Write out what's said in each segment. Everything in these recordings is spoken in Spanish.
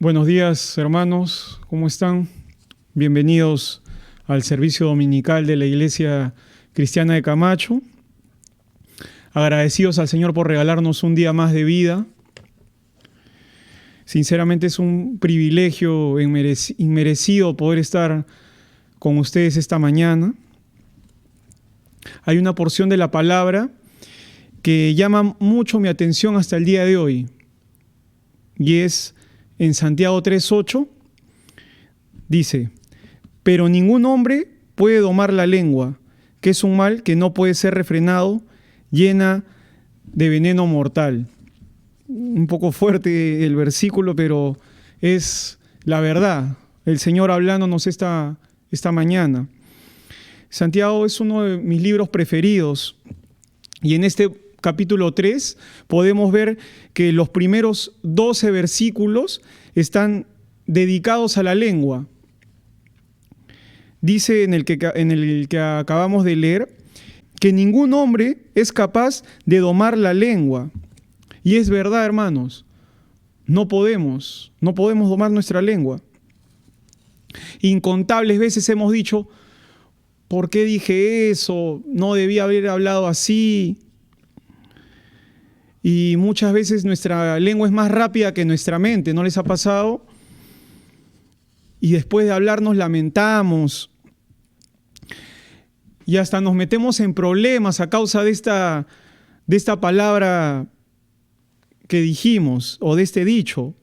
Buenos días, hermanos, ¿cómo están? Bienvenidos al servicio dominical de la Iglesia Cristiana de Camacho. Agradecidos al Señor por regalarnos un día más de vida. Sinceramente es un privilegio inmerecido poder estar con ustedes esta mañana. Hay una porción de la palabra que llama mucho mi atención hasta el día de hoy, y es en Santiago 3:8, dice: pero ningún hombre puede domar la lengua, que es un mal que no puede ser refrenado, llena de veneno mortal. Un poco fuerte el versículo, pero es la verdad. El Señor hablándonos esta mañana. Santiago es uno de mis libros preferidos, y en este capítulo 3 podemos ver que los primeros 12 versículos están dedicados a la lengua. Dice en el que acabamos de leer que ningún hombre es capaz de domar la lengua. Y es verdad, hermanos, no podemos domar nuestra lengua. Incontables veces hemos dicho: ¿por qué dije eso? No debía haber hablado así. Y muchas veces nuestra lengua es más rápida que nuestra mente, ¿no les ha pasado? Y después de hablar nos lamentamos. Y hasta nos metemos en problemas a causa de esta palabra que dijimos, o de este dicho.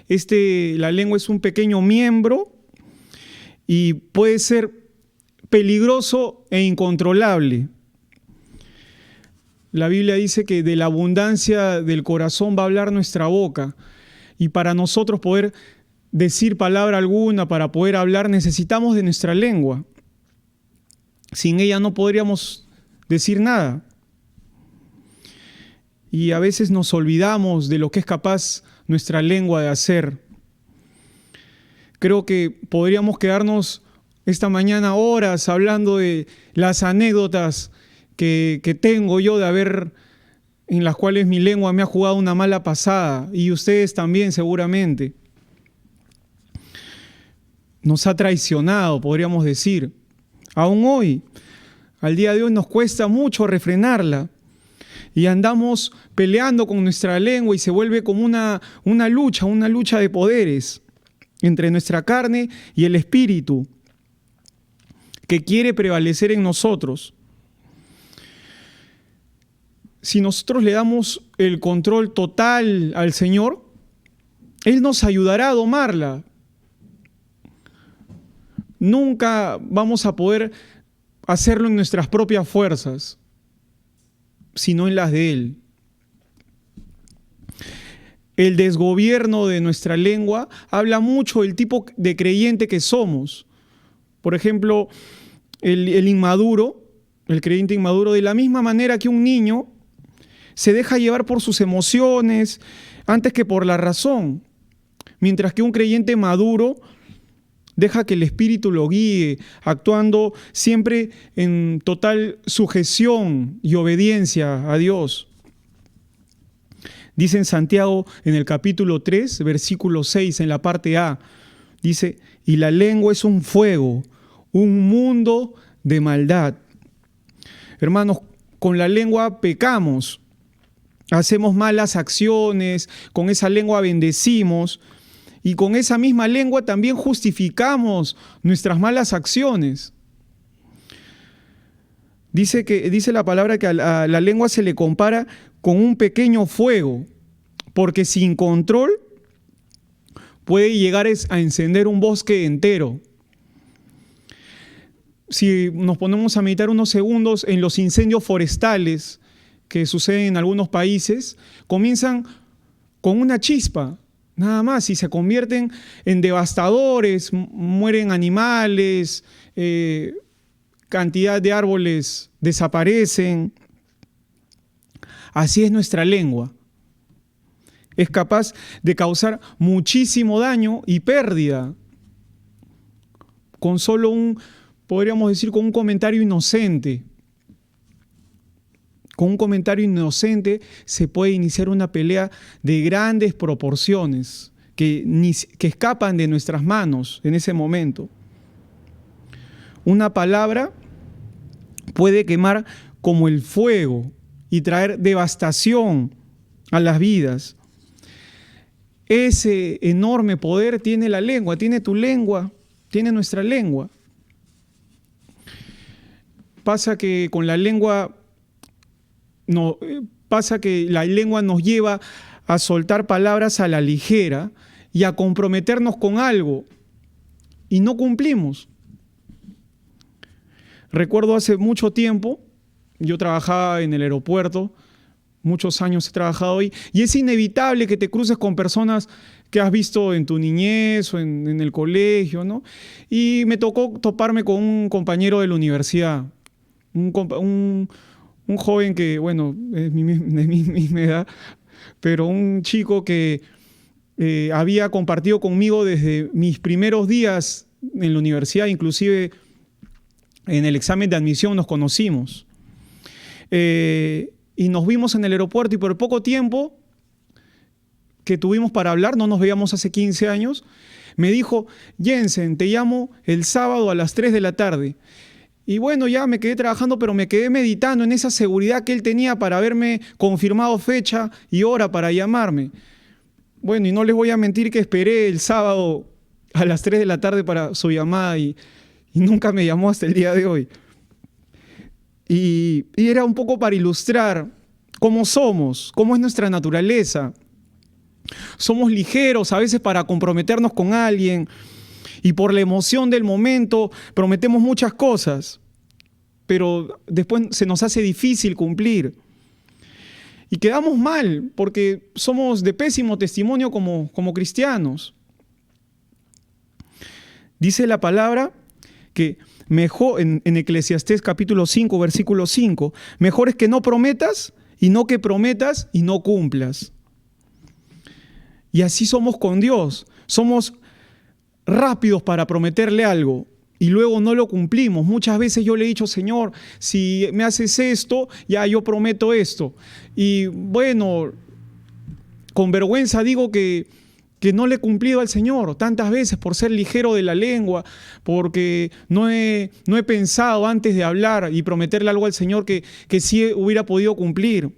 La lengua es un pequeño miembro y puede ser peligroso e incontrolable. La Biblia dice que de la abundancia del corazón va a hablar nuestra boca. Y para nosotros poder decir palabra alguna, para poder hablar, necesitamos de nuestra lengua. Sin ella no podríamos decir nada. Y a veces nos olvidamos de lo que es capaz nuestra lengua de hacer. Creo que podríamos quedarnos esta mañana horas hablando de las anécdotas que tengo yo en las cuales mi lengua me ha jugado una mala pasada, y ustedes también seguramente. Nos ha traicionado, podríamos decir. Aún hoy, al día de hoy, nos cuesta mucho refrenarla. Y andamos peleando con nuestra lengua y se vuelve como una lucha de poderes entre nuestra carne y el espíritu que quiere prevalecer en nosotros. Si nosotros le damos el control total al Señor, Él nos ayudará a domarla. Nunca vamos a poder hacerlo en nuestras propias fuerzas, sino en las de Él. El desgobierno de nuestra lengua habla mucho del tipo de creyente que somos. Por ejemplo, el inmaduro, el creyente inmaduro, de la misma manera que un niño, se deja llevar por sus emociones antes que por la razón, mientras que un creyente maduro deja que el Espíritu lo guíe, actuando siempre en total sujeción y obediencia a Dios. Dice en Santiago, en el capítulo 3, versículo 6, en la parte A, dice: y la lengua es un fuego, un mundo de maldad. Hermanos, con la lengua pecamos. Hacemos malas acciones, con esa lengua bendecimos, y con esa misma lengua también justificamos nuestras malas acciones. Dice la palabra que a la lengua se le compara con un pequeño fuego, porque sin control puede llegar a encender un bosque entero. Si nos ponemos a meditar unos segundos en los incendios forestales que suceden en algunos países, comienzan con una chispa, nada más, y se convierten en devastadores, mueren animales, cantidad de árboles desaparecen. Así es nuestra lengua. Es capaz de causar muchísimo daño y pérdida con solo podríamos decir, con un comentario inocente. Con un comentario inocente se puede iniciar una pelea de grandes proporciones que escapan de nuestras manos en ese momento. Una palabra puede quemar como el fuego y traer devastación a las vidas. Ese enorme poder tiene la lengua, tiene tu lengua, tiene nuestra lengua. Pasa que con la lengua la lengua nos lleva a soltar palabras a la ligera y a comprometernos con algo y no cumplimos. Recuerdo hace mucho tiempo, yo trabajaba en el aeropuerto, muchos años he trabajado ahí, y es inevitable que te cruces con personas que has visto en tu niñez o en el colegio, ¿no? Y me tocó toparme con un compañero de la universidad, un joven que, bueno, es de mi misma edad, pero un chico que había compartido conmigo desde mis primeros días en la universidad, inclusive en el examen de admisión nos conocimos. Y nos vimos en el aeropuerto y por poco tiempo que tuvimos para hablar, no nos veíamos hace 15 años, me dijo: Jensen, te llamo el sábado a las 3 de la tarde. Y bueno, ya me quedé trabajando, pero me quedé meditando en esa seguridad que él tenía para haberme confirmado fecha y hora para llamarme. Bueno, y no les voy a mentir que esperé el sábado a las 3 de la tarde para su llamada y nunca me llamó hasta el día de hoy. Y era un poco para ilustrar cómo somos, cómo es nuestra naturaleza. Somos ligeros a veces para comprometernos con alguien y por la emoción del momento prometemos muchas cosas, pero después se nos hace difícil cumplir. Y quedamos mal porque somos de pésimo testimonio como cristianos. Dice la palabra que mejor, en Eclesiastés capítulo 5, versículo 5, mejor es que no prometas y no que prometas y no cumplas. Y así somos con Dios. Somos rápidos para prometerle algo y luego no lo cumplimos. Muchas veces yo le he dicho: Señor, si me haces esto, ya yo prometo esto. Y bueno, con vergüenza digo que no le he cumplido al Señor tantas veces por ser ligero de la lengua, porque no he pensado antes de hablar y prometerle algo al Señor que sí hubiera podido cumplir.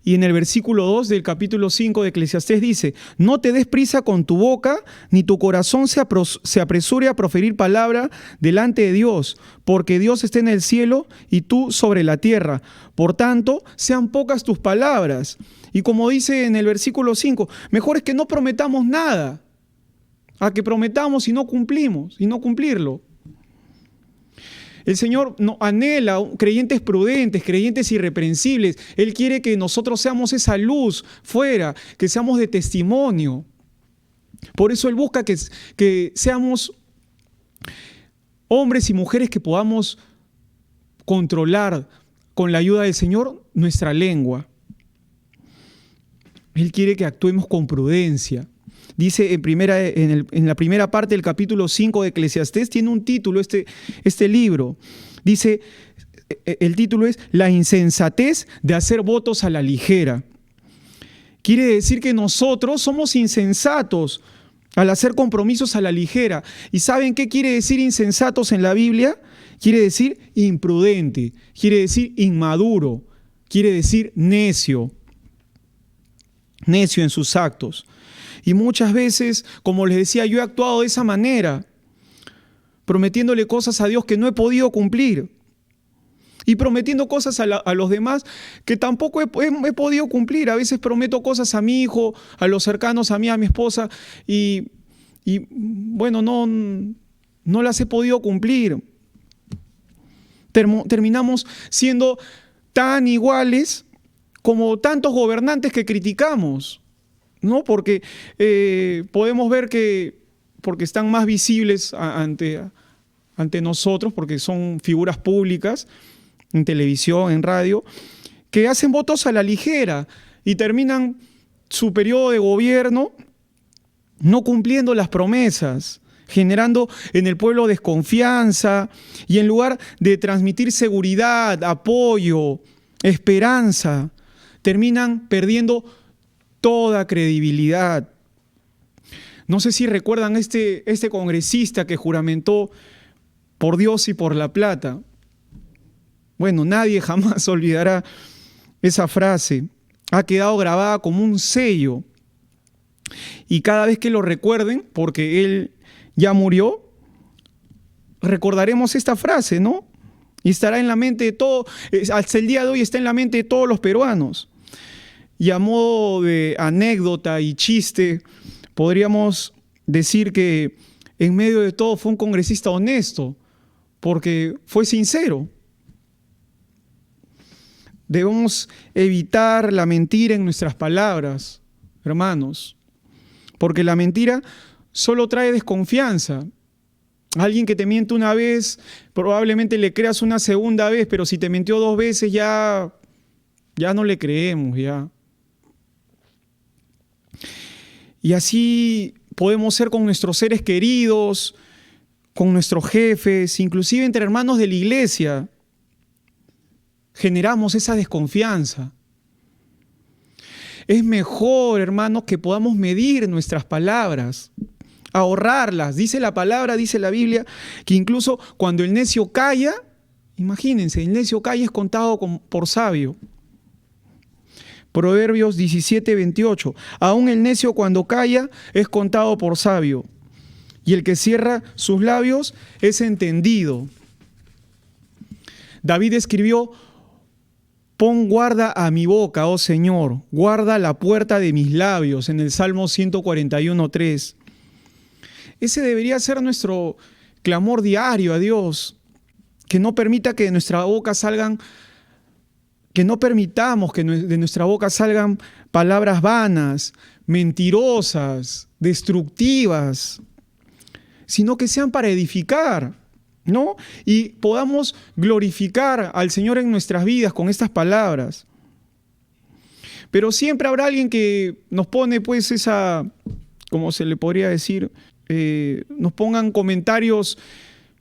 Y en el versículo 2 del capítulo 5 de Eclesiastés dice: no te des prisa con tu boca, ni tu corazón se apresure a proferir palabra delante de Dios, porque Dios está en el cielo y tú sobre la tierra. Por tanto, sean pocas tus palabras. Y como dice en el versículo 5, mejor es que no prometamos nada, a que prometamos y no cumplimos, y no cumplirlo. El Señor anhela creyentes prudentes, creyentes irreprensibles. Él quiere que nosotros seamos esa luz fuera, que seamos de testimonio. Por eso Él busca que seamos hombres y mujeres que podamos controlar con la ayuda del Señor nuestra lengua. Él quiere que actuemos con prudencia. Dice en la primera parte del capítulo 5 de Eclesiastés, tiene un título este libro. Dice, el título es La insensatez de hacer votos a la ligera. Quiere decir que nosotros somos insensatos al hacer compromisos a la ligera. ¿Y saben qué quiere decir insensatos en la Biblia? Quiere decir imprudente, quiere decir inmaduro, quiere decir necio en sus actos. Y muchas veces, como les decía, yo he actuado de esa manera, prometiéndole cosas a Dios que no he podido cumplir y prometiendo cosas a los demás que tampoco he podido cumplir. A veces prometo cosas a mi hijo, a los cercanos a mí, a mi esposa, y bueno, no las he podido cumplir. Terminamos siendo tan iguales como tantos gobernantes que criticamos, ¿no? Porque podemos ver porque están más visibles ante nosotros, porque son figuras públicas en televisión, en radio, que hacen votos a la ligera y terminan su periodo de gobierno no cumpliendo las promesas, generando en el pueblo desconfianza y en lugar de transmitir seguridad, apoyo, esperanza, terminan perdiendo toda credibilidad No sé si recuerdan este congresista que juramentó por Dios y por la plata. Bueno, nadie jamás olvidará esa frase. Ha quedado grabada como un sello. Y cada vez que lo recuerden, porque él ya murió, recordaremos esta frase, ¿no? Y estará en la mente de todo, hasta el día de hoy está en la mente de todos los peruanos. Y a modo de anécdota y chiste, podríamos decir que en medio de todo fue un congresista honesto, porque fue sincero. Debemos evitar la mentira en nuestras palabras, hermanos, porque la mentira solo trae desconfianza. Alguien que te miente una vez, probablemente le creas una segunda vez, pero si te mintió 2 veces ya no le creemos, ya. Y así podemos ser con nuestros seres queridos, con nuestros jefes, inclusive entre hermanos de la iglesia. Generamos esa desconfianza. Es mejor, hermanos, que podamos medir nuestras palabras, ahorrarlas. Dice la palabra, dice la Biblia, que incluso cuando el necio calla, imagínense, el necio calla es contado por sabio. Proverbios 17:28. Aún el necio cuando calla es contado por sabio, y el que cierra sus labios es entendido. David escribió: pon guarda a mi boca, oh Señor, guarda la puerta de mis labios, en el Salmo 141:3. Ese debería ser nuestro clamor diario a Dios, que no permita que de nuestra boca salgan, que no permitamos que de nuestra boca salgan palabras vanas, mentirosas, destructivas, sino que sean para edificar, ¿no? Y podamos glorificar al Señor en nuestras vidas con estas palabras. Pero siempre habrá alguien que nos pone pues esa, ¿cómo se le podría decir? Nos pongan comentarios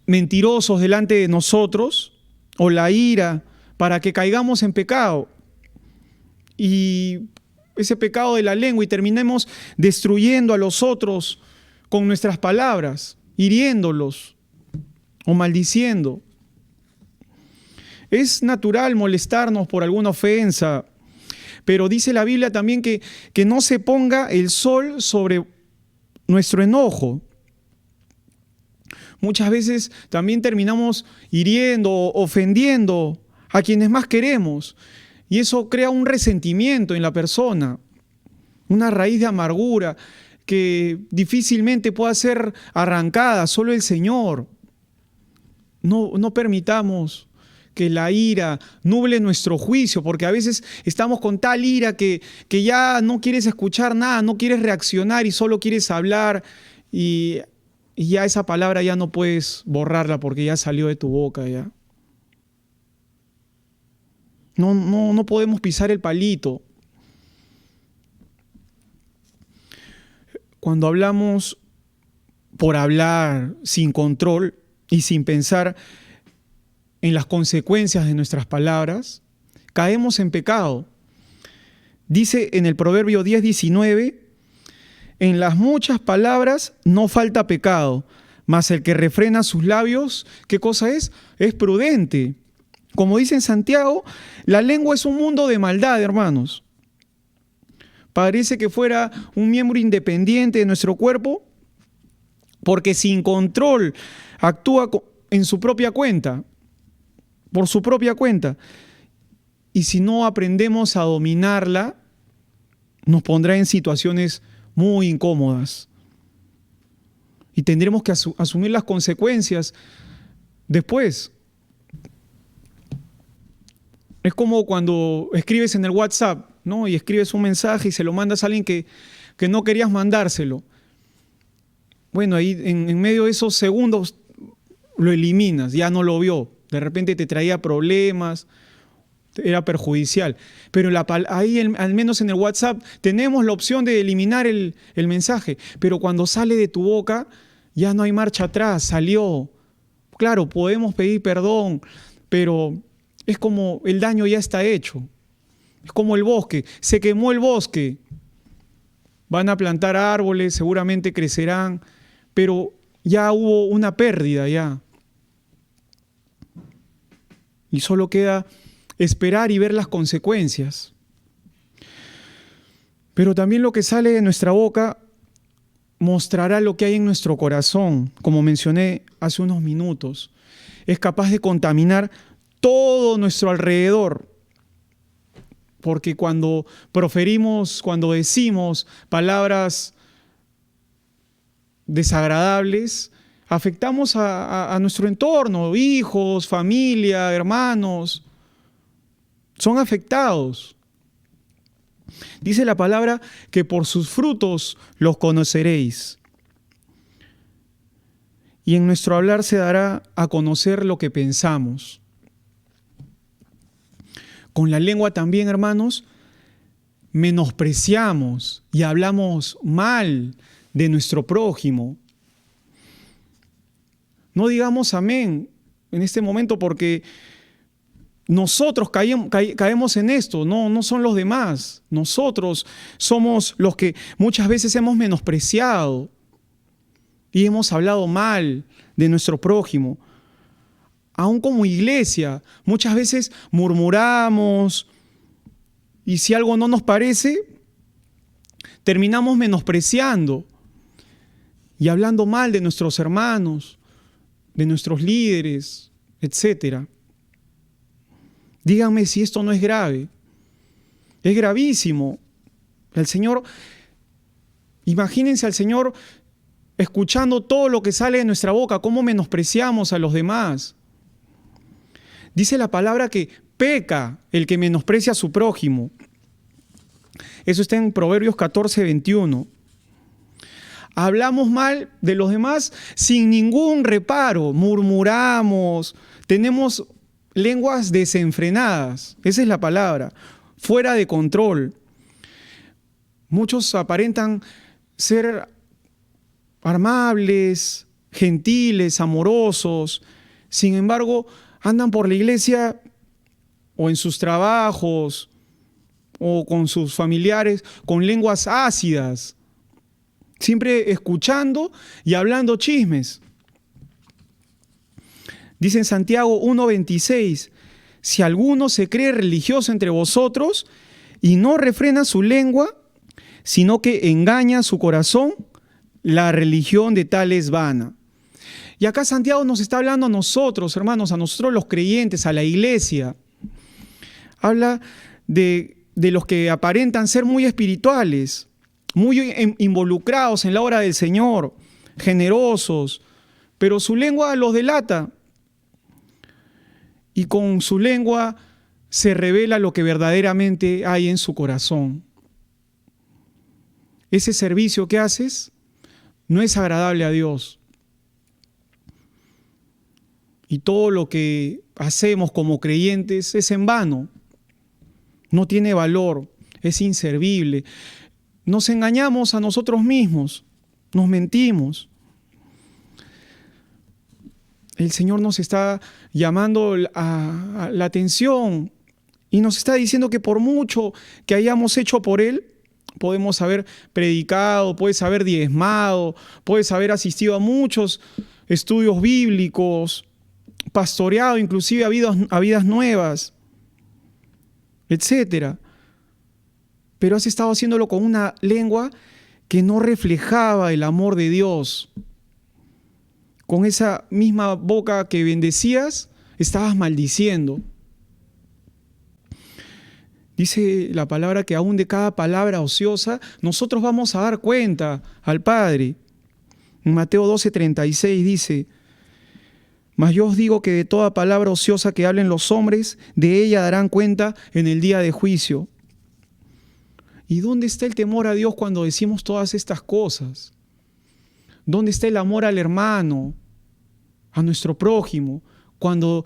mentirosos delante de nosotros, o la ira, para que caigamos en pecado. Y ese pecado de la lengua, y terminemos destruyendo a los otros con nuestras palabras, hiriéndolos o maldiciendo. Es natural molestarnos por alguna ofensa, pero dice la Biblia también que no se ponga el sol sobre nuestro enojo. Muchas veces también terminamos hiriendo, ofendiendo a quienes más queremos, y eso crea un resentimiento en la persona, una raíz de amargura que difícilmente pueda ser arrancada, solo el Señor. No permitamos que la ira nuble nuestro juicio, porque a veces estamos con tal ira que ya no quieres escuchar nada, no quieres reaccionar y solo quieres hablar, y ya esa palabra ya no puedes borrarla porque ya salió de tu boca ya. No podemos pisar el palito. Cuando hablamos por hablar, sin control y sin pensar en las consecuencias de nuestras palabras, caemos en pecado. Dice en el Proverbio 10:19, en las muchas palabras no falta pecado, mas el que refrena sus labios, ¿qué cosa es? Es prudente. Como dice en Santiago, la lengua es un mundo de maldad, hermanos. Parece que fuera un miembro independiente de nuestro cuerpo, porque sin control actúa en su propia cuenta, por su propia cuenta. Y si no aprendemos a dominarla, nos pondrá en situaciones muy incómodas. Y tendremos que asumir las consecuencias después. Es como cuando escribes en el WhatsApp, ¿no? Y escribes un mensaje y se lo mandas a alguien que no querías mandárselo. Bueno, ahí en medio de esos segundos lo eliminas, ya no lo vio. De repente te traía problemas, era perjudicial. Pero ahí, al menos en el WhatsApp, tenemos la opción de eliminar el mensaje. Pero cuando sale de tu boca, ya no hay marcha atrás, salió. Claro, podemos pedir perdón, pero es como el daño ya está hecho. Es como el bosque, se quemó el bosque. van a plantar árboles, seguramente crecerán, pero ya hubo una pérdida ya. Y solo queda esperar y ver las consecuencias. Pero también lo que sale de nuestra boca mostrará lo que hay en nuestro corazón, como mencioné hace unos minutos. Es capaz de contaminar todo nuestro alrededor. Porque cuando proferimos, cuando decimos palabras desagradables, afectamos a nuestro entorno, hijos, familia, hermanos. Son afectados. Dice la palabra que por sus frutos los conoceréis. Y en nuestro hablar se dará a conocer lo que pensamos. Con la lengua también, hermanos, menospreciamos y hablamos mal de nuestro prójimo. No digamos amén en este momento porque nosotros caemos en esto, no son los demás. Nosotros somos los que muchas veces hemos menospreciado y hemos hablado mal de nuestro prójimo. Aún como iglesia, muchas veces murmuramos y si algo no nos parece, terminamos menospreciando y hablando mal de nuestros hermanos, de nuestros líderes, etc. Díganme si esto no es grave. Es gravísimo. El Señor, imagínense al Señor escuchando todo lo que sale de nuestra boca, cómo menospreciamos a los demás. Dice la palabra que peca el que menosprecia a su prójimo. Eso está en Proverbios 14, 21. Hablamos mal de los demás sin ningún reparo, murmuramos, tenemos lenguas desenfrenadas, esa es la palabra, fuera de control. Muchos aparentan ser amables, gentiles, amorosos, sin embargo, andan por la iglesia o en sus trabajos o con sus familiares con lenguas ácidas, siempre escuchando y hablando chismes. Dice en Santiago 1:26, si alguno se cree religioso entre vosotros y no refrena su lengua, sino que engaña su corazón, la religión de tal es vana. Y acá Santiago nos está hablando a nosotros, hermanos, a nosotros los creyentes, a la iglesia. Habla de los que aparentan ser muy espirituales, muy involucrados en la obra del Señor, generosos, pero su lengua los delata. Y con su lengua se revela lo que verdaderamente hay en su corazón. Ese servicio que haces no es agradable a Dios. Y todo lo que hacemos como creyentes es en vano. No tiene valor, es inservible. Nos engañamos a nosotros mismos, nos mentimos. El Señor nos está llamando a la atención y nos está diciendo que por mucho que hayamos hecho por Él, podemos haber predicado, puedes haber diezmado, puedes haber asistido a muchos estudios bíblicos, pastoreado inclusive a vidas nuevas, etc. Pero has estado haciéndolo con una lengua que no reflejaba el amor de Dios. Con esa misma boca que bendecías, estabas maldiciendo. Dice la palabra que aún de cada palabra ociosa, nosotros vamos a dar cuenta al Padre. En Mateo 12:36 dice, mas yo os digo que de toda palabra ociosa que hablen los hombres, de ella darán cuenta en el día de juicio. ¿Y dónde está el temor a Dios cuando decimos todas estas cosas? ¿Dónde está el amor al hermano, a nuestro prójimo, cuando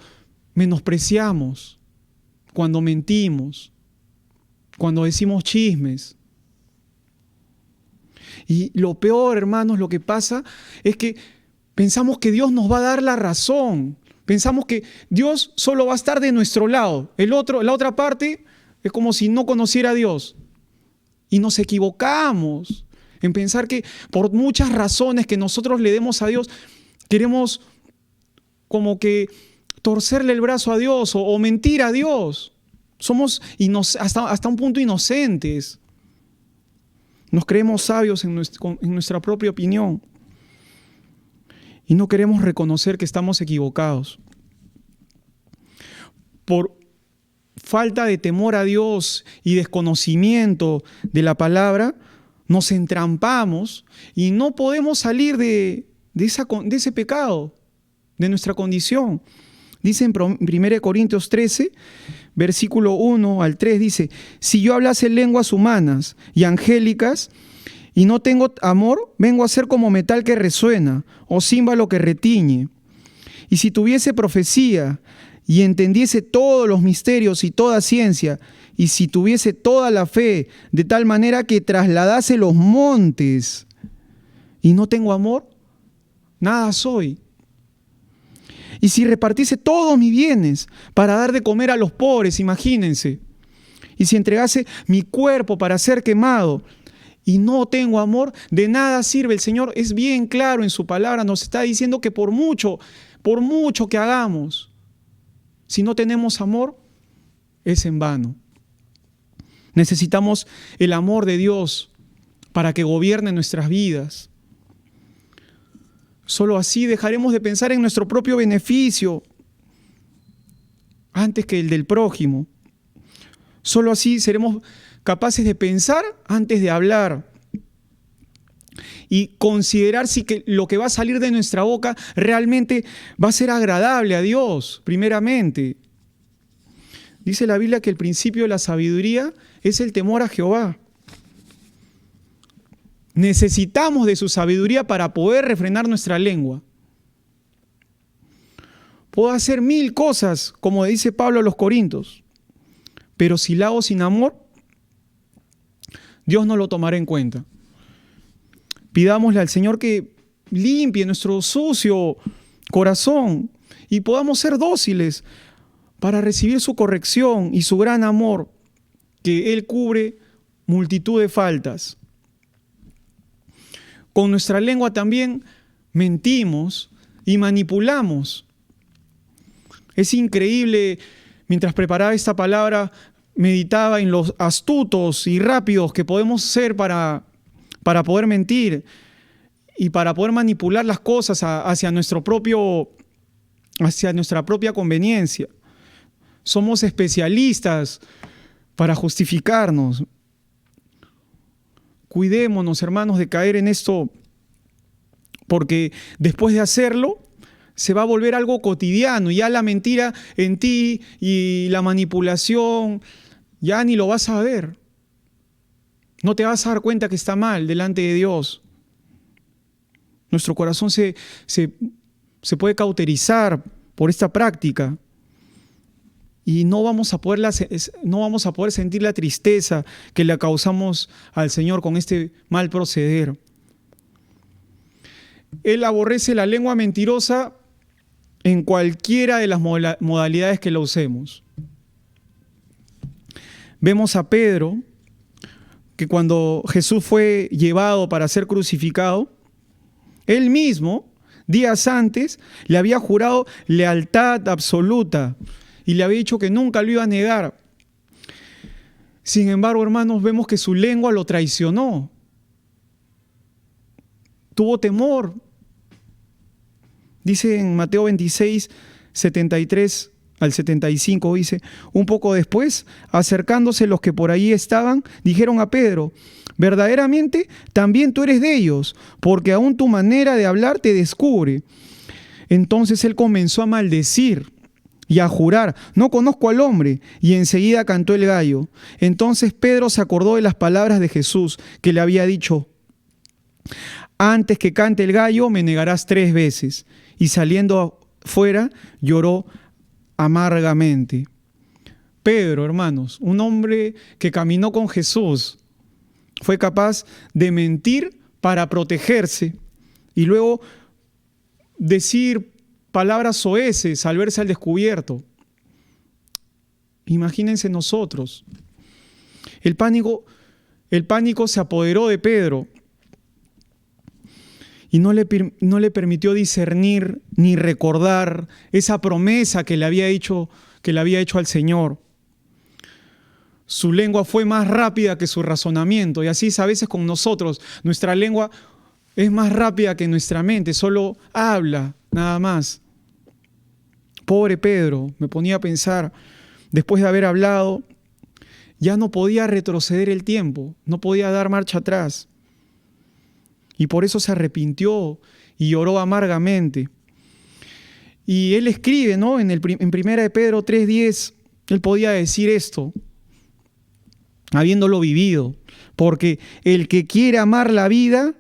menospreciamos, cuando mentimos, cuando decimos chismes? Y lo peor, hermanos, lo que pasa es que pensamos que Dios nos va a dar la razón. Pensamos que Dios solo va a estar de nuestro lado. La otra parte es como si no conociera a Dios. Y nos equivocamos. en pensar que por muchas razones que nosotros le demos a Dios, queremos como que torcerle el brazo a Dios o mentir a Dios. Somos hasta un punto inocentes. Nos creemos sabios en nuestra propia opinión y no queremos reconocer que estamos equivocados. Por falta de temor a Dios y desconocimiento de la palabra, nos entrampamos y no podemos salir de ese pecado, de nuestra condición. Dice en 1 Corintios 13, versículo 1 al 3, dice: si yo hablase lenguas humanas y angélicas y no tengo amor, vengo a ser como metal que resuena o címbalo que retiñe. Y si tuviese profecía y entendiese todos los misterios y toda ciencia, y si tuviese toda la fe, de tal manera que trasladase los montes, y no tengo amor, nada soy. Y si repartiese todos mis bienes para dar de comer a los pobres, imagínense, y si entregase mi cuerpo para ser quemado, y no tengo amor, de nada sirve. El Señor es bien claro en su palabra, nos está diciendo que por mucho que hagamos, si no tenemos amor, es en vano. Necesitamos el amor de Dios para que gobierne nuestras vidas. Solo así dejaremos de pensar en nuestro propio beneficio antes que el del prójimo. Solo así seremos capaces de pensar antes de hablar y considerar si lo que va a salir de nuestra boca realmente va a ser agradable a Dios, primeramente. Dice la Biblia que el principio de la sabiduría es el temor a Jehová. Necesitamos de su sabiduría para poder refrenar nuestra lengua. Puedo hacer 1000 cosas, como dice Pablo a los Corintios, pero si la hago sin amor, Dios no lo tomará en cuenta. Pidámosle al Señor que limpie nuestro sucio corazón y podamos ser dóciles para recibir su corrección y su gran amor, que Él cubre multitud de faltas. Con nuestra lengua también mentimos y manipulamos. Es increíble, mientras preparaba esta palabra, meditaba en los astutos y rápidos que podemos ser para poder mentir y para poder manipular las cosas hacia nuestra propia conveniencia. Somos especialistas para justificarnos. Cuidémonos, hermanos, de caer en esto, porque después de hacerlo se va a volver algo cotidiano. Ya la mentira en ti y la manipulación ya ni lo vas a ver. No te vas a dar cuenta que está mal delante de Dios. Nuestro corazón se puede cauterizar por esta práctica y no vamos a poder sentir la tristeza que le causamos al Señor con este mal proceder. Él aborrece la lengua mentirosa en cualquiera de las modalidades que la usemos. Vemos a Pedro, que cuando Jesús fue llevado para ser crucificado, él mismo, días antes, le había jurado lealtad absoluta y le había dicho que nunca lo iba a negar. Sin embargo, hermanos, vemos que su lengua lo traicionó. Tuvo temor. Dice en Mateo 26, 73 al 75, dice: un poco después, acercándose los que por ahí estaban, dijeron a Pedro: verdaderamente también tú eres de ellos, porque aún tu manera de hablar te descubre. Entonces él comenzó a maldecir y a jurar: no conozco al hombre. Y enseguida cantó el gallo. Entonces Pedro se acordó de las palabras de Jesús, que le había dicho: antes que cante el gallo me negarás 3 veces. Y saliendo fuera lloró amargamente. Pedro, hermanos, un hombre que caminó con Jesús, fue capaz de mentir para protegerse y luego decir palabras soeces al verse al descubierto. Imagínense nosotros. El pánico se apoderó de Pedro y no le permitió discernir ni recordar esa promesa que le había hecho al Señor. Su lengua fue más rápida que su razonamiento, y así es a veces con nosotros. Nuestra lengua es más rápida que nuestra mente, solo habla, nada más. Pobre Pedro, me ponía a pensar, después de haber hablado, ya no podía retroceder el tiempo, no podía dar marcha atrás. Y por eso se arrepintió y lloró amargamente. Y él escribe, ¿no? En 1 de Pedro 3:10, él podía decir esto, habiéndolo vivido. Porque el que quiere amar la vida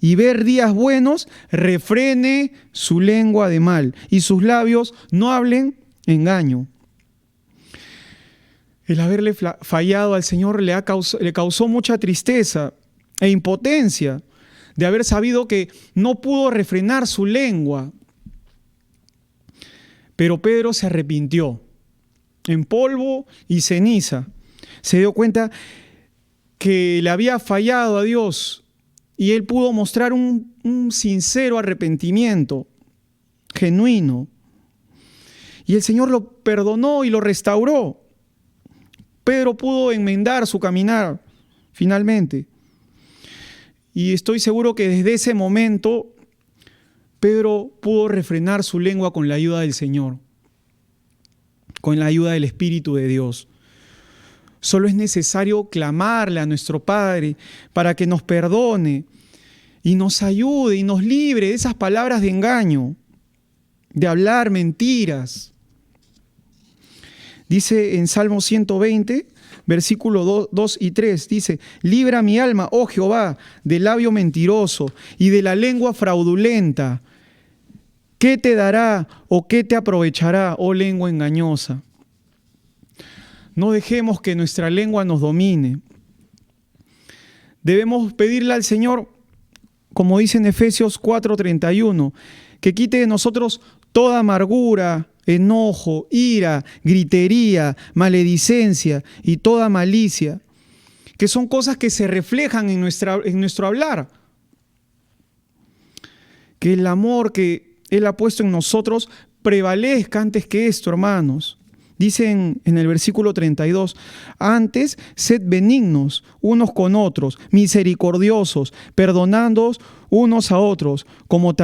y ver días buenos, refrene su lengua de mal y sus labios no hablen engaño. El haberle fallado al Señor le causó mucha tristeza e impotencia de haber sabido que no pudo refrenar su lengua. Pero Pedro se arrepintió, en polvo y ceniza. Se dio cuenta que le había fallado a Dios y él pudo mostrar un sincero arrepentimiento, genuino. Y el Señor lo perdonó y lo restauró. Pedro pudo enmendar su caminar finalmente. Y estoy seguro que desde ese momento Pedro pudo refrenar su lengua con la ayuda del Señor, con la ayuda del Espíritu de Dios. Solo es necesario clamarle a nuestro Padre para que nos perdone y nos ayude y nos libre de esas palabras de engaño, de hablar mentiras. Dice en Salmo 120, versículo 2 y 3, dice: libra mi alma, oh Jehová, del labio mentiroso y de la lengua fraudulenta. ¿Qué te dará o qué te aprovechará, oh lengua engañosa? No dejemos que nuestra lengua nos domine. Debemos pedirle al Señor, como dice en Efesios 4:31, que quite de nosotros toda amargura, enojo, ira, gritería, maledicencia y toda malicia, que son cosas que se reflejan en nuestro hablar. Que el amor que Él ha puesto en nosotros prevalezca antes que esto, hermanos. Dice en el versículo 32, antes sed benignos unos con otros, misericordiosos, perdonándoos unos a otros, como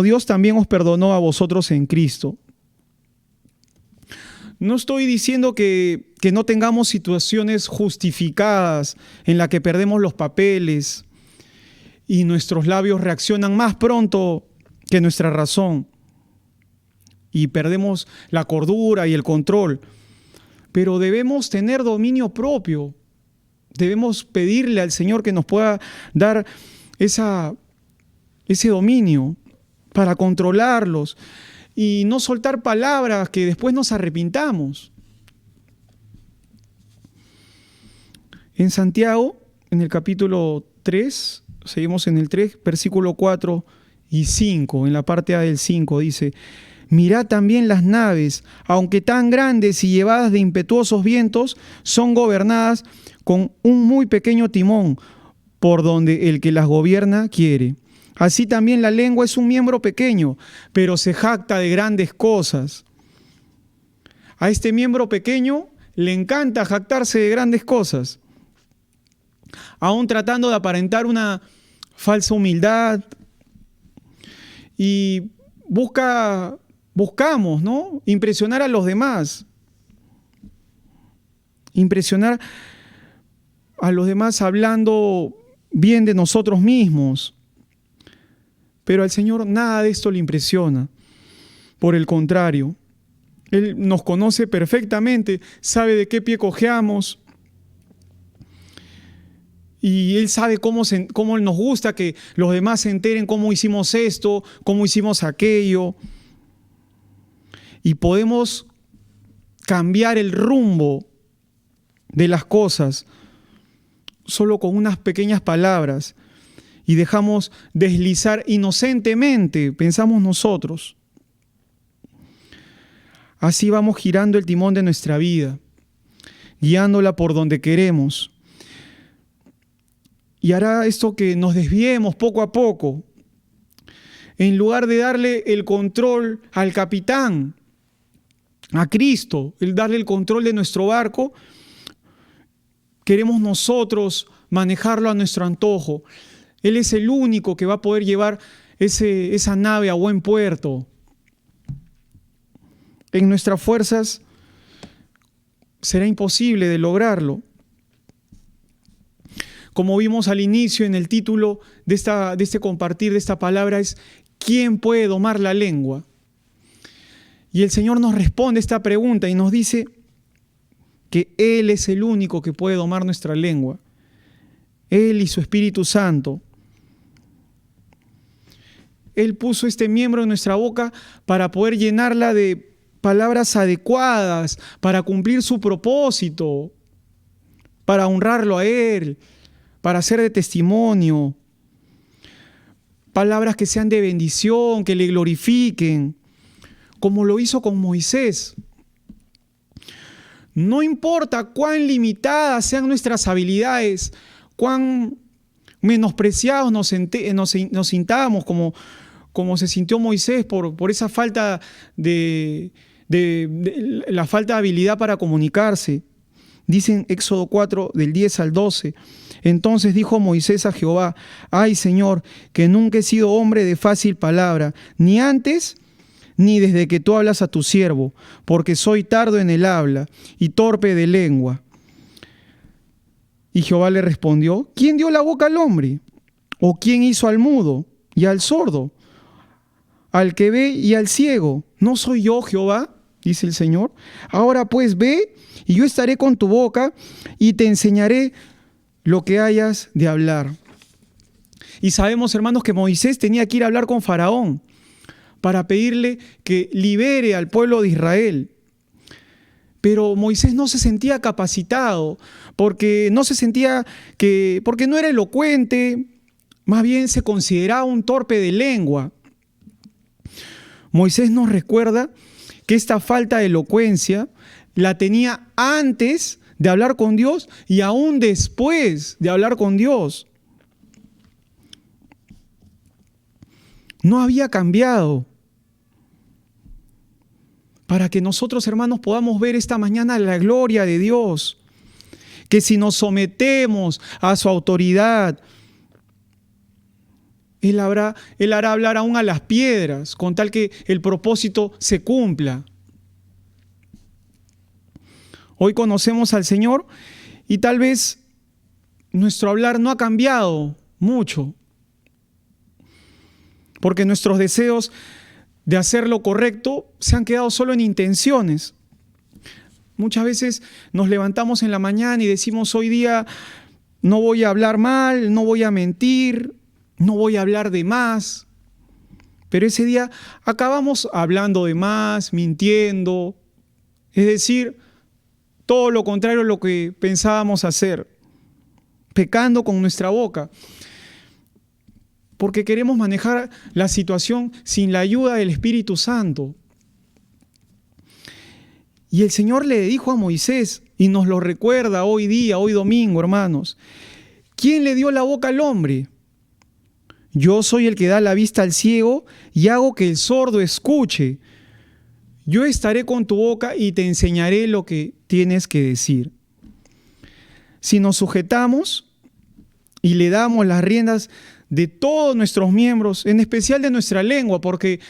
Dios también os perdonó a vosotros en Cristo. No estoy diciendo que no tengamos situaciones justificadas en las que perdemos los papeles y nuestros labios reaccionan más pronto que nuestra razón y perdemos la cordura y el control. Pero debemos tener dominio propio. Debemos pedirle al Señor que nos pueda dar ese dominio para controlarlos y no soltar palabras que después nos arrepintamos. En Santiago, en el capítulo 3, seguimos en el 3, versículo 4 y 5, en la parte A del 5, dice: mirad también las naves, aunque tan grandes y llevadas de impetuosos vientos, son gobernadas con un muy pequeño timón, por donde el que las gobierna quiere. Así también la lengua es un miembro pequeño, pero se jacta de grandes cosas. A este miembro pequeño le encanta jactarse de grandes cosas, aún tratando de aparentar una falsa humildad, y buscamos, ¿no?, impresionar a los demás, impresionar a los demás hablando bien de nosotros mismos. Pero al Señor nada de esto le impresiona. Por el contrario, Él nos conoce perfectamente, sabe de qué pie cojeamos, y Él sabe cómo nos gusta que los demás se enteren cómo hicimos esto, cómo hicimos aquello. Y podemos cambiar el rumbo de las cosas solo con unas pequeñas palabras, y dejamos deslizar inocentemente, pensamos nosotros. Así vamos girando el timón de nuestra vida, guiándola por donde queremos. y hará esto que nos desviemos poco a poco. En lugar de darle el control al capitán, a Cristo, el darle el control de nuestro barco, queremos nosotros manejarlo a nuestro antojo. Él es el único que va a poder llevar esa nave a buen puerto. En nuestras fuerzas será imposible de lograrlo. Como vimos al inicio en el título de este compartir de esta palabra, es ¿quién puede domar la lengua? Y el Señor nos responde esta pregunta y nos dice que Él es el único que puede domar nuestra lengua. Él y su Espíritu Santo. Él puso este miembro en nuestra boca para poder llenarla de palabras adecuadas, para cumplir su propósito, para honrarlo a Él, para ser de testimonio. Palabras que sean de bendición, que le glorifiquen, como lo hizo con Moisés. No importa cuán limitadas sean nuestras habilidades, cuán menospreciados nos sintamos, como se sintió Moisés por esa falta de la falta de habilidad para comunicarse. Dice en Éxodo 4, del 10 al 12, entonces dijo Moisés a Jehová, ay Señor, que nunca he sido hombre de fácil palabra, ni antes ni desde que tú hablas a tu siervo, porque soy tardo en el habla y torpe de lengua. Y Jehová le respondió, ¿quién dio la boca al hombre? ¿O quién hizo al mudo y al sordo, al que ve y al ciego? ¿No soy yo Jehová? Dice el Señor. Ahora pues ve, y yo estaré con tu boca, y te enseñaré lo que hayas de hablar. Y sabemos, hermanos, que Moisés tenía que ir a hablar con Faraón para pedirle que libere al pueblo de Israel. Pero Moisés no se sentía capacitado, porque no era elocuente, más bien se consideraba un torpe de lengua. Moisés nos recuerda que esta falta de elocuencia la tenía antes de hablar con Dios y aún después de hablar con Dios. No había cambiado. Para que nosotros, hermanos, podamos ver esta mañana la gloria de Dios. Que si nos sometemos a su autoridad, Él hará hablar aún a las piedras, con tal que el propósito se cumpla. Hoy conocemos al Señor y tal vez nuestro hablar no ha cambiado mucho, porque nuestros deseos de hacer lo correcto se han quedado solo en intenciones. Muchas veces nos levantamos en la mañana y decimos, hoy día no voy a hablar mal, no voy a mentir, no voy a hablar de más. Pero ese día acabamos hablando de más, mintiendo, es decir, todo lo contrario a lo que pensábamos hacer, pecando con nuestra boca. Porque queremos manejar la situación sin la ayuda del Espíritu Santo. Y el Señor le dijo a Moisés, y nos lo recuerda hoy día, hoy domingo, hermanos, ¿quién le dio la boca al hombre? Yo soy el que da la vista al ciego y hago que el sordo escuche. Yo estaré con tu boca y te enseñaré lo que tienes que decir. Si nos sujetamos y le damos las riendas de todos nuestros miembros, en especial de nuestra lengua, porque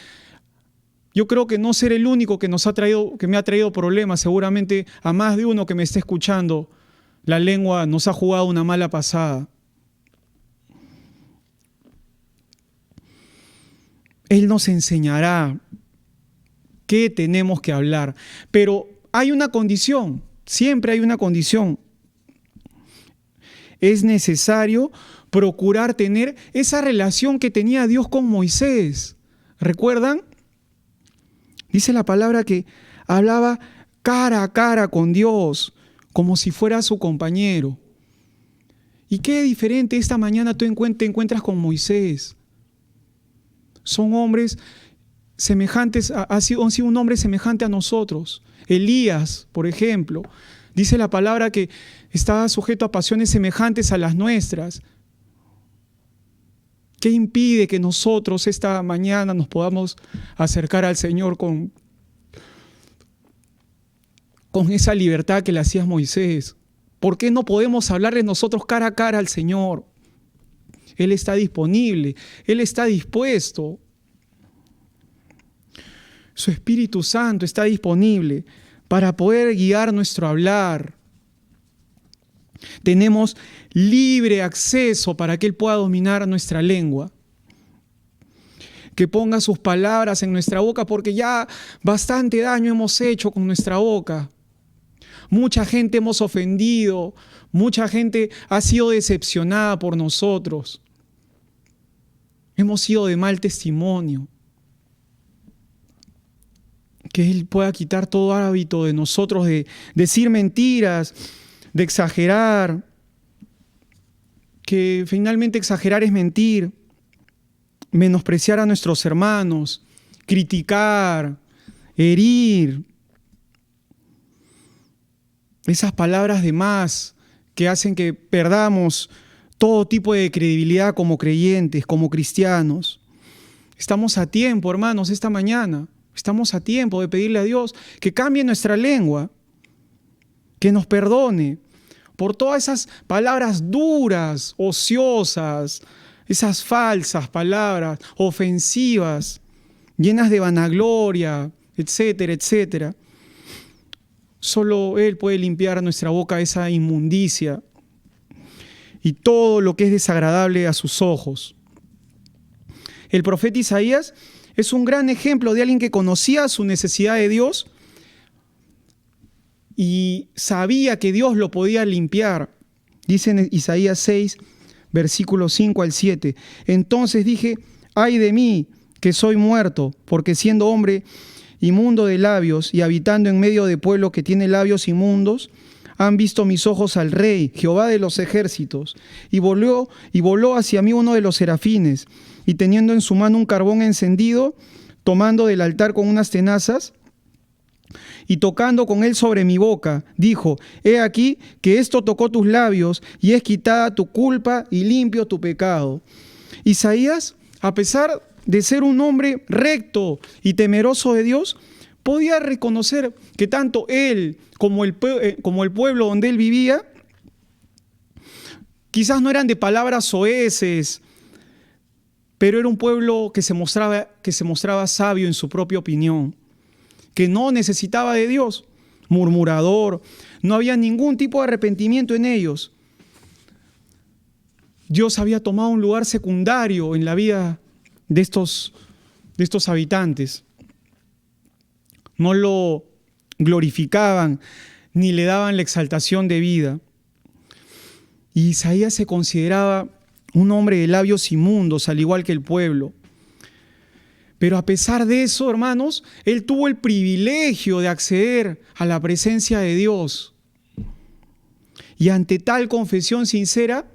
yo creo que no seré el único que me ha traído problemas. Seguramente a más de uno que me esté escuchando, la lengua nos ha jugado una mala pasada. Él nos enseñará qué tenemos que hablar, pero hay una condición, siempre hay una condición. Es necesario procurar tener esa relación que tenía Dios con Moisés. ¿Recuerdan? Dice la palabra que hablaba cara a cara con Dios, como si fuera su compañero. ¿Y qué diferente esta mañana tú te encuentras con Moisés? Son hombres semejantes, han sido un hombre semejante a nosotros. Elías, por ejemplo, dice la palabra que estaba sujeto a pasiones semejantes a las nuestras. ¿Qué impide que nosotros esta mañana nos podamos acercar al Señor con esa libertad que le hacía Moisés? ¿Por qué no podemos hablarle nosotros cara a cara al Señor? Él está disponible, Él está dispuesto. Su Espíritu Santo está disponible para poder guiar nuestro hablar. Tenemos libre acceso para que Él pueda dominar nuestra lengua. Que ponga sus palabras en nuestra boca, porque ya bastante daño hemos hecho con nuestra boca. Mucha gente hemos ofendido, mucha gente ha sido decepcionada por nosotros. Hemos sido de mal testimonio. Que Él pueda quitar todo hábito de nosotros de decir mentiras, de exagerar, que finalmente exagerar es mentir, menospreciar a nuestros hermanos, criticar, herir. Esas palabras de más que hacen que perdamos todo tipo de credibilidad como creyentes, como cristianos. Estamos a tiempo, hermanos, esta mañana. Estamos a tiempo de pedirle a Dios que cambie nuestra lengua, que nos perdone por todas esas palabras duras, ociosas, esas falsas palabras, ofensivas, llenas de vanagloria, etcétera, etcétera. Solo Él puede limpiar nuestra boca de esa inmundicia y todo lo que es desagradable a sus ojos. El profeta Isaías es un gran ejemplo de alguien que conocía su necesidad de Dios y sabía que Dios lo podía limpiar. Dice en Isaías 6, versículos 5 al 7. Entonces dije, ay de mí, que soy muerto, porque siendo hombre inmundo de labios y habitando en medio de pueblo que tiene labios inmundos, han visto mis ojos al Rey, Jehová de los ejércitos. Y voló hacia mí uno de los serafines, y teniendo en su mano un carbón encendido, tomando del altar con unas tenazas, y tocando con él sobre mi boca, dijo, he aquí que esto tocó tus labios, y es quitada tu culpa y limpio tu pecado. Isaías, a pesar de ser un hombre recto y temeroso de Dios, podía reconocer que tanto él como el pueblo donde él vivía, quizás no eran de palabras soeces, pero era un pueblo que se mostraba sabio en su propia opinión, que no necesitaba de Dios, murmurador, no había ningún tipo de arrepentimiento en ellos. Dios había tomado un lugar secundario en la vida de estos habitantes. No lo glorificaban ni le daban la exaltación de vida. Y Isaías se consideraba un hombre de labios inmundos, al igual que el pueblo. Pero a pesar de eso, hermanos, él tuvo el privilegio de acceder a la presencia de Dios. Y ante tal confesión sincera,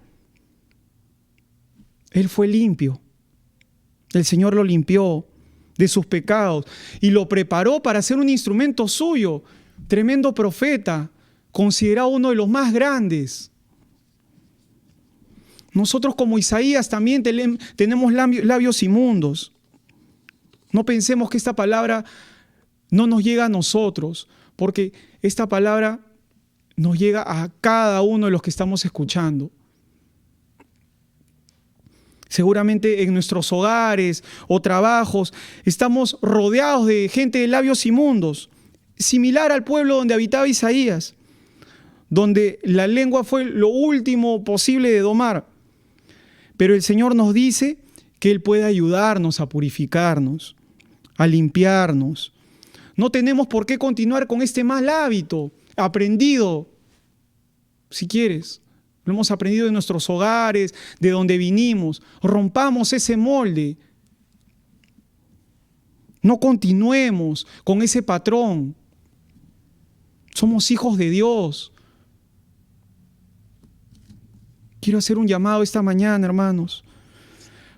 él fue limpio. El Señor lo limpió de sus pecados y lo preparó para ser un instrumento suyo. Tremendo profeta, considerado uno de los más grandes. Nosotros como Isaías también tenemos labios inmundos. No pensemos que esta palabra no nos llega a nosotros, porque esta palabra nos llega a cada uno de los que estamos escuchando. Seguramente en nuestros hogares o trabajos estamos rodeados de gente de labios inmundos, similar al pueblo donde habitaba Isaías, donde la lengua fue lo último posible de domar. Pero el Señor nos dice que Él puede ayudarnos a purificarnos, a limpiarnos. No tenemos por qué continuar con este mal hábito aprendido, si quieres. Lo hemos aprendido en nuestros hogares, de donde vinimos. Rompamos ese molde. No continuemos con ese patrón. Somos hijos de Dios. Quiero hacer un llamado esta mañana, hermanos,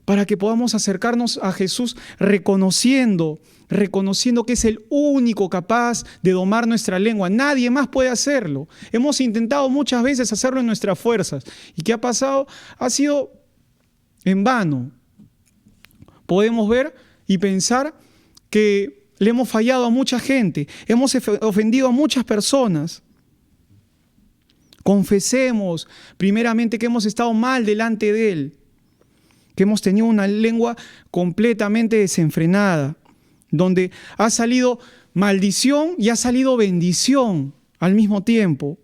para que podamos acercarnos a Jesús reconociendo que es el único capaz de domar nuestra lengua. Nadie más puede hacerlo. Hemos intentado muchas veces hacerlo en nuestras fuerzas. ¿Y qué ha pasado? Ha sido en vano. podemos ver y pensar que le hemos fallado a mucha gente, hemos ofendido a muchas personas. Confesemos primeramente que hemos estado mal delante de Él, que hemos tenido una lengua completamente desenfrenada, donde ha salido maldición y ha salido bendición al mismo tiempo.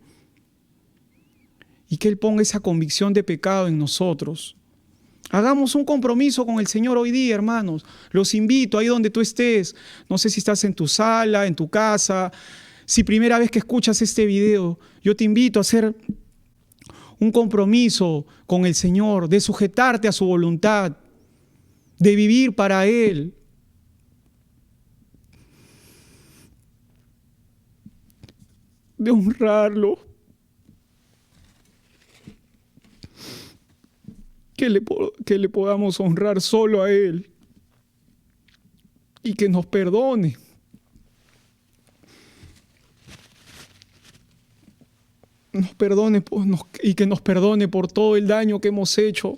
Y que Él ponga esa convicción de pecado en nosotros. Hagamos un compromiso con el Señor hoy día, hermanos. Los invito ahí donde tú estés. No sé si estás en tu sala, en tu casa. Si primera vez que escuchas este video, yo te invito a hacer un compromiso con el Señor, de sujetarte a su voluntad, de vivir para Él. De honrarlo. Que le podamos honrar solo a Él y que nos perdone. Y que nos perdone por todo el daño que hemos hecho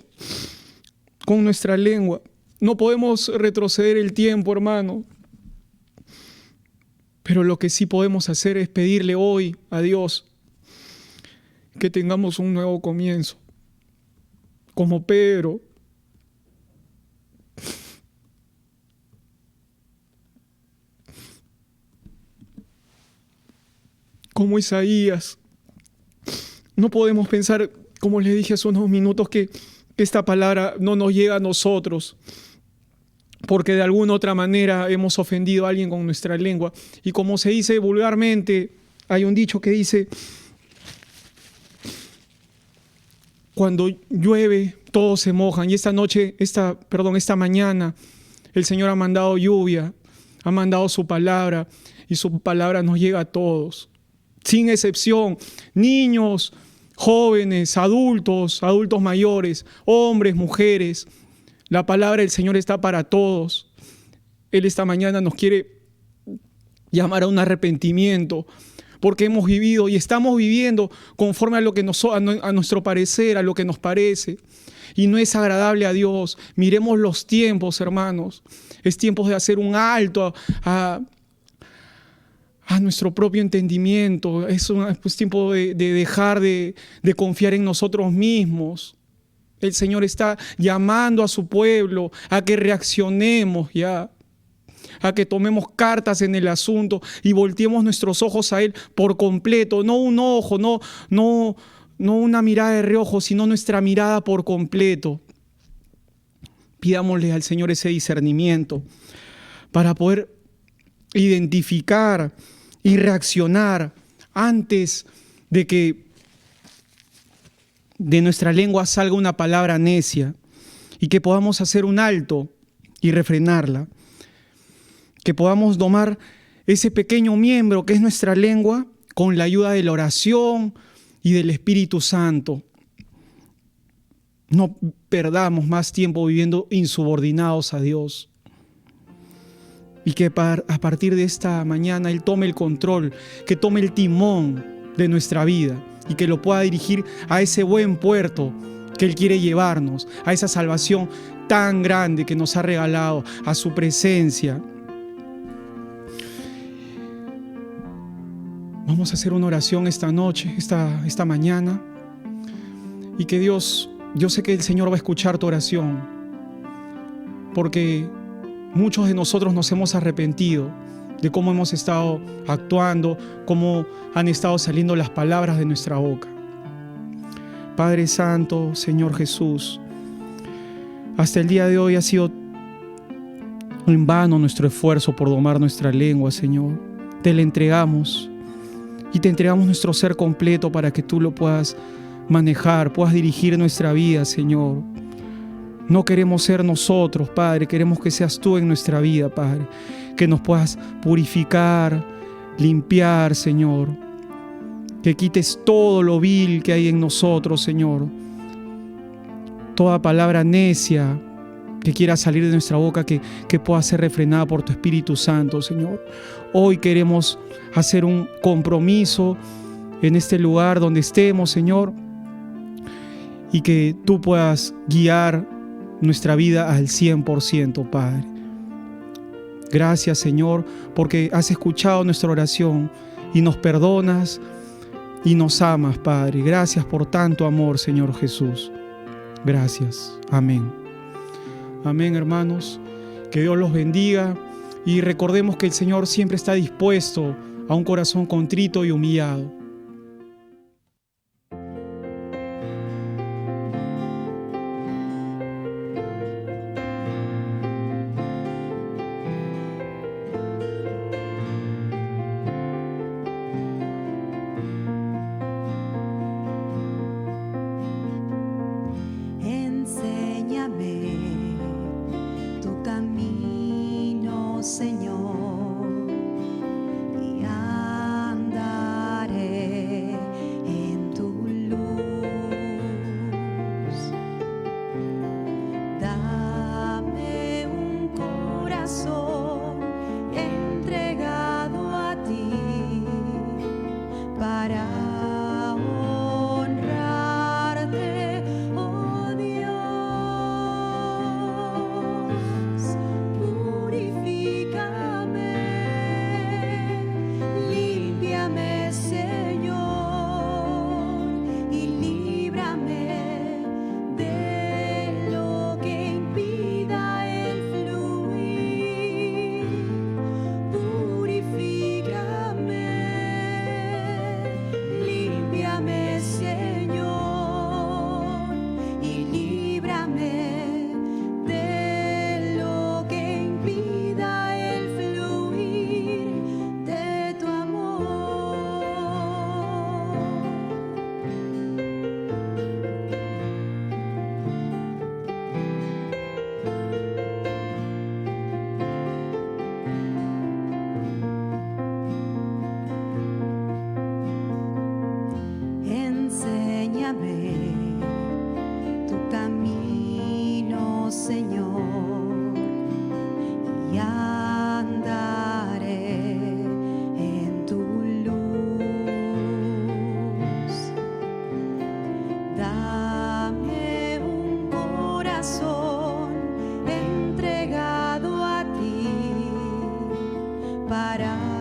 con nuestra lengua. No podemos retroceder el tiempo, hermano. Pero lo que sí podemos hacer es pedirle hoy a Dios que tengamos un nuevo comienzo. Como Pedro, como Isaías. No podemos pensar, como les dije hace unos minutos, que esta palabra no nos llega a nosotros, porque de alguna otra manera hemos ofendido a alguien con nuestra lengua. Y como se dice vulgarmente, hay un dicho que dice: cuando llueve, todos se mojan. Y esta mañana, el Señor ha mandado lluvia, ha mandado su palabra, y su palabra nos llega a todos, sin excepción. Niños, jóvenes, adultos mayores, hombres, mujeres. La palabra del Señor está para todos. Él esta mañana nos quiere llamar a un arrepentimiento, porque hemos vivido y estamos viviendo conforme a lo que a nuestro parecer, a lo que nos parece. Y no es agradable a Dios. Miremos los tiempos, hermanos. Es tiempo de hacer un alto a nuestro propio entendimiento. Es tiempo de dejar de confiar en nosotros mismos. El Señor está llamando a su pueblo a que reaccionemos ya, a que tomemos cartas en el asunto y volteemos nuestros ojos a Él por completo. No un ojo, no una mirada de reojo, sino nuestra mirada por completo. Pidámosle al Señor ese discernimiento para poder identificar y reaccionar antes de que de nuestra lengua salga una palabra necia, y que podamos hacer un alto y refrenarla. Que podamos domar ese pequeño miembro que es nuestra lengua con la ayuda de la oración y del Espíritu Santo. No perdamos más tiempo viviendo insubordinados a Dios. Y que a partir de esta mañana Él tome el control, que tome el timón de nuestra vida y que lo pueda dirigir a ese buen puerto que Él quiere llevarnos, a esa salvación tan grande que nos ha regalado, a su presencia. Vamos a hacer una oración esta noche, esta mañana, y que Dios, yo sé que el Señor va a escuchar tu oración, porque muchos de nosotros nos hemos arrepentido de cómo hemos estado actuando, cómo han estado saliendo las palabras de nuestra boca. Padre Santo, Señor Jesús, hasta el día de hoy ha sido en vano nuestro esfuerzo por domar nuestra lengua, Señor. Te la entregamos y te entregamos nuestro ser completo para que tú lo puedas manejar, puedas dirigir nuestra vida, Señor. No queremos ser nosotros, Padre, queremos que seas tú en nuestra vida, Padre. Que nos puedas purificar, limpiar, Señor. Que quites todo lo vil que hay en nosotros, Señor. Toda palabra necia que quiera salir de nuestra boca, que pueda ser refrenada por tu Espíritu Santo, Señor. Hoy queremos hacer un compromiso en este lugar donde estemos, Señor, y que tú puedas guiar nuestra vida al 100%, Padre. Gracias, Señor, porque has escuchado nuestra oración y nos perdonas y nos amas, Padre. Gracias por tanto amor, Señor Jesús. Gracias. Amén. Amén, hermanos. Que Dios los bendiga y recordemos que el Señor siempre está dispuesto a un corazón contrito y humillado. Para